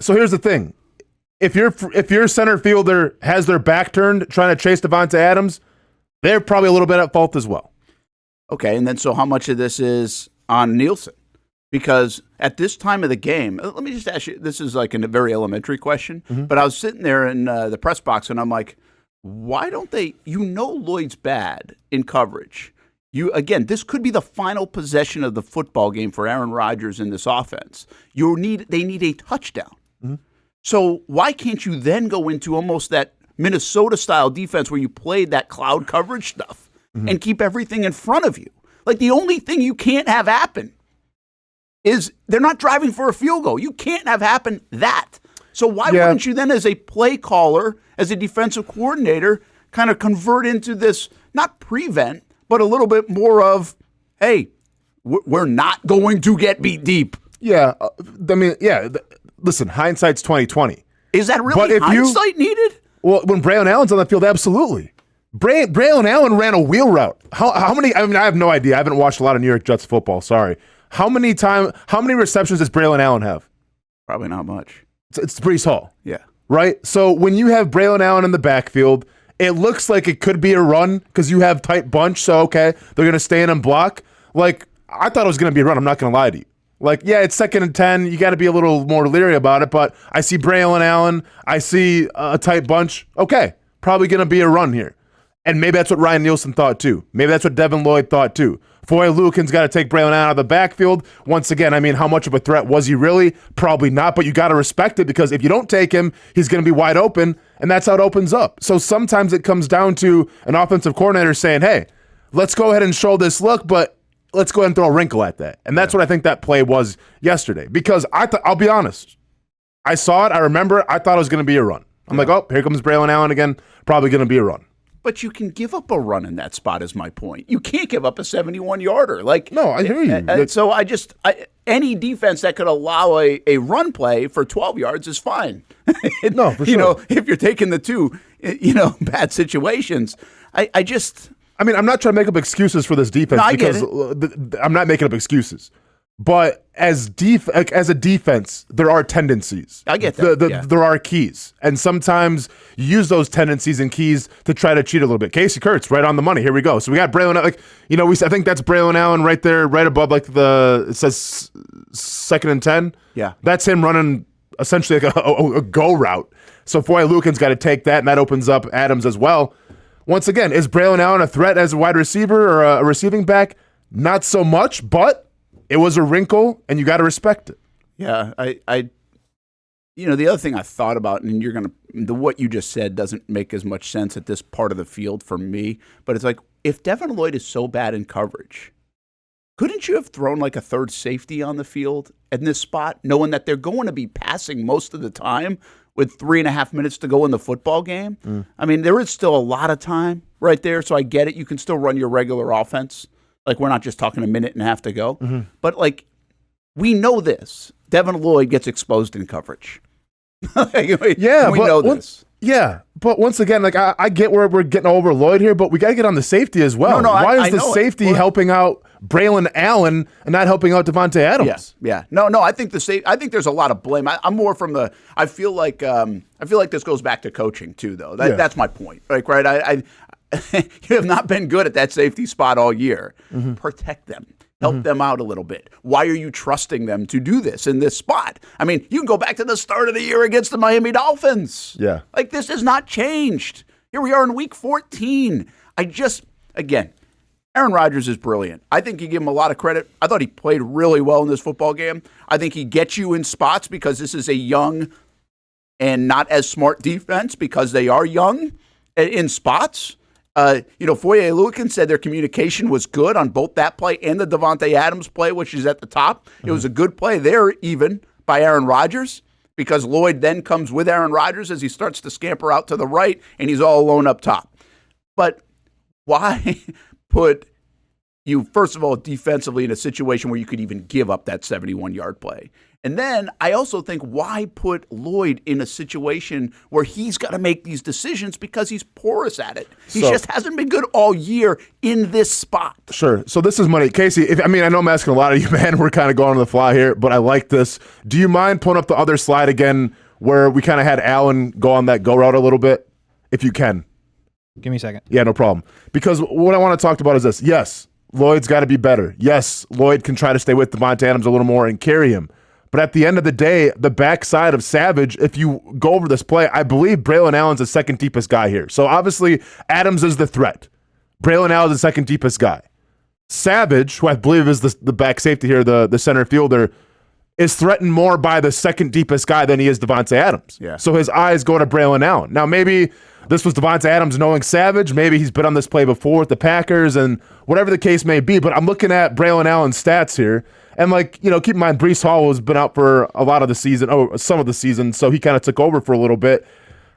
So here's the thing. If your center fielder has their back turned trying to chase Davante Adams, they're probably a little bit at fault as well. Okay, and then so how much of this is on Nielsen? Because at this time of the game, let me just ask you, this is like a very elementary question, but I was sitting there in the press box and I'm like, why don't they, Lloyd's bad in coverage. Again, this could be the final possession of the football game for Aaron Rodgers in this offense. They need a touchdown. Mm-hmm. So why can't you then go into almost that Minnesota-style defense where you played that cloud coverage stuff and keep everything in front of you? Like, the only thing you can't have happen is they're not driving for a field goal. You can't have happen that. So why wouldn't you then, as a play caller, as a defensive coordinator, kind of convert into this, not prevent, but a little bit more of, hey, we're not going to get beat deep. Yeah. Listen, hindsight's 20/20. Is that really hindsight needed? Well, when Braylon Allen's on the field, absolutely. Braylon Allen ran a wheel route. How many? I mean, I have no idea. I haven't watched a lot of New York Jets football. Sorry. How many receptions does Braylon Allen have? Probably not much. It's Breece Hall. Yeah. Right? So when you have Braylon Allen in the backfield, it looks like it could be a run because you have tight bunch. So, okay, they're going to stay in and block. Like, I thought it was going to be a run. I'm not going to lie to you. Like, yeah, it's 2nd and 10. You got to be a little more leery about it. But I see Braylon Allen. I see a tight bunch. Okay, probably going to be a run here. And maybe that's what Ryan Nielsen thought too. Maybe that's what Devin Lloyd thought too. Foye Oluokun's got to take Braylon out of the backfield. Once again, I mean, how much of a threat was he really? Probably not, but you got to respect it because if you don't take him, he's going to be wide open, and that's how it opens up. So sometimes it comes down to an offensive coordinator saying, hey, let's go ahead and show this look, but let's go ahead and throw a wrinkle at that. And that's what I think that play was yesterday because I'll be honest. I saw it. I remember. I thought it was going to be a run. I'm like, oh, here comes Braylon Allen again. Probably going to be a run. But you can give up a run in that spot is my point. You can't give up a 71-yarder. Like, no, I hear you. So any defense that could allow a run play for 12 yards is fine. No, for sure. If you're taking the two, bad situations, I mean, I'm not trying to make up excuses for this defense because I'm not making up excuses. But as a defense, there are tendencies. I get that. There are keys. And sometimes you use those tendencies and keys to try to cheat a little bit. Casey Kurtz, right on the money. Here we go. So we got Braylon, I think that's Braylon Allen right there, right above it says 2nd and 10. Yeah. That's him running essentially like a go route. So Foye Oluokun's got to take that, and that opens up Adams as well. Once again, is Braylon Allen a threat as a wide receiver or a receiving back? Not so much, but it was a wrinkle, and you got to respect it. Yeah, the other thing I thought about, and what you just said doesn't make as much sense at this part of the field for me, but it's like, if Devin Lloyd is so bad in coverage, couldn't you have thrown like a third safety on the field in this spot, knowing that they're going to be passing most of the time with 3.5 minutes to go in the football game? I mean, there is still a lot of time right there, so I get it. You can still run your regular offense. Like, we're not just talking a minute and a half to go. Mm-hmm. But, we know this. Devin Lloyd gets exposed in coverage. We know this. Yeah, but once again, I get where we're getting over Lloyd here, but we got to get on the safety as well. Why is the safety helping out Braylon Allen and not helping out Davante Adams? Yeah. No, I think I think there's a lot of blame. I'm more from I feel like this goes back to coaching too, though. That's my point. Right? You have not been good at that safety spot all year. Mm-hmm. Protect them. Help them out a little bit. Why are you trusting them to do this in this spot? I mean, you can go back to the start of the year against the Miami Dolphins. Yeah. This has not changed. Here we are in week 14. Again, Aaron Rodgers is brilliant. I think you give him a lot of credit. I thought he played really well in this football game. I think he gets you in spots because this is a young and not as smart defense because they are young in spots. Foye Oluokun said their communication was good on both that play and the Davante Adams play, which is at the top. Mm-hmm. It was a good play there, even by Aaron Rodgers, because Lloyd then comes with Aaron Rodgers as he starts to scamper out to the right, and he's all alone up top. But why put you, first of all, defensively in a situation where you could even give up that 71-yard play? And then I also think, why put Lloyd in a situation where he's got to make these decisions because he's porous at it? He just hasn't been good all year in this spot. Sure. So this is money. Casey, I know I'm asking a lot of you, man. We're kind of going on the fly here, but I like this. Do you mind pulling up the other slide again where we kind of had Allen go on that go route a little bit? If you can. Give me a second. Yeah, no problem. Because what I want to talk about is this. Yes, Lloyd's got to be better. Yes, Lloyd can try to stay with Davante Adams a little more and carry him. But at the end of the day, the backside of Savage, if you go over this play, I believe Braylon Allen's the second deepest guy here. So obviously, Adams is the threat. Braylon Allen's the second deepest guy. Savage, who I believe is the back safety here, the center fielder, is threatened more by the second deepest guy than he is Davante Adams. Yeah. So his eyes go to Braylon Allen. Now, maybe this was Davante Adams knowing Savage. Maybe he's been on this play before with the Packers and whatever the case may be. But I'm looking at Braylon Allen's stats here. And, keep in mind, Breece Hall has been out for a lot of the season, some of the season, so he kind of took over for a little bit.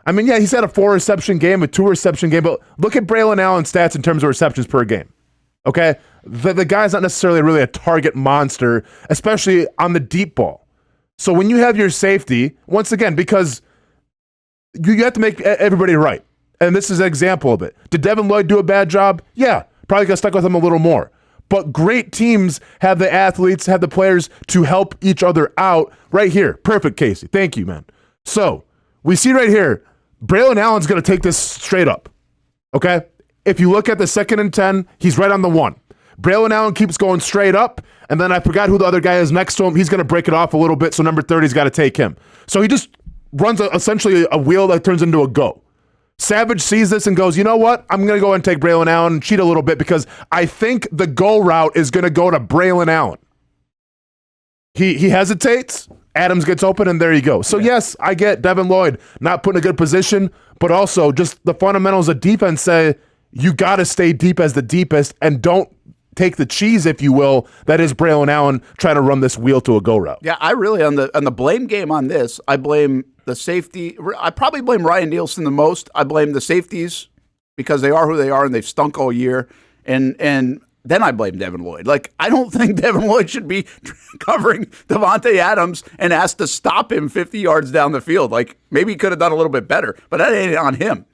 He's had a 4-reception game, a 2-reception game, but look at Braylon Allen's stats in terms of receptions per game. Okay? The guy's not necessarily really a target monster, especially on the deep ball. So when you have your safety, once again, because you have to make everybody right. And this is an example of it. Did Devin Lloyd do a bad job? Yeah. Probably got stuck with him a little more. But great teams have the athletes, have the players to help each other out right here. Perfect, Casey. Thank you, man. So we see right here, Braylon Allen's going to take this straight up. Okay? If you look at the 2nd and 10, he's right on the 1. Braylon Allen keeps going straight up, and then I forgot who the other guy is next to him. He's going to break it off a little bit, so number 30's got to take him. So he just runs essentially a wheel that turns into a go. Savage sees this and goes, you know what? I'm going to go and take Braylon Allen and cheat a little bit because I think the go route is going to go to Braylon Allen. He hesitates. Adams gets open, and there you go. So, yes, I get Devin Lloyd not put in a good position, but also just the fundamentals of defense say you got to stay deep as the deepest and don't take the cheese, if you will, that is Braylon Allen trying to run this wheel to a go route. Yeah, I really, on the blame game on this, I blame the safety. I probably blame Ryan Nielsen the most. I blame the safeties because they are who they are and they've stunk all year. And then I blame Devin Lloyd. I don't think Devin Lloyd should be covering Davante Adams and asked to stop him 50 yards down the field. Maybe he could have done a little bit better, but that ain't on him.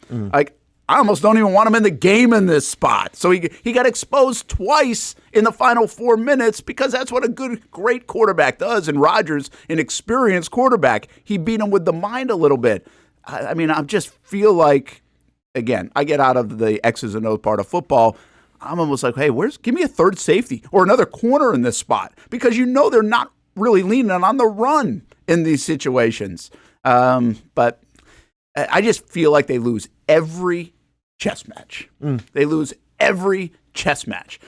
I almost don't even want him in the game in this spot. So he got exposed twice in the final 4 minutes because that's what a great quarterback does. And Rodgers, an experienced quarterback, he beat him with the mind a little bit. I just feel like, again, I get out of the X's and O's part of football. I'm almost like, hey, give me a third safety or another corner in this spot because they're not really leaning on the run in these situations. But I just feel like they lose every chess match. They lose every chess match.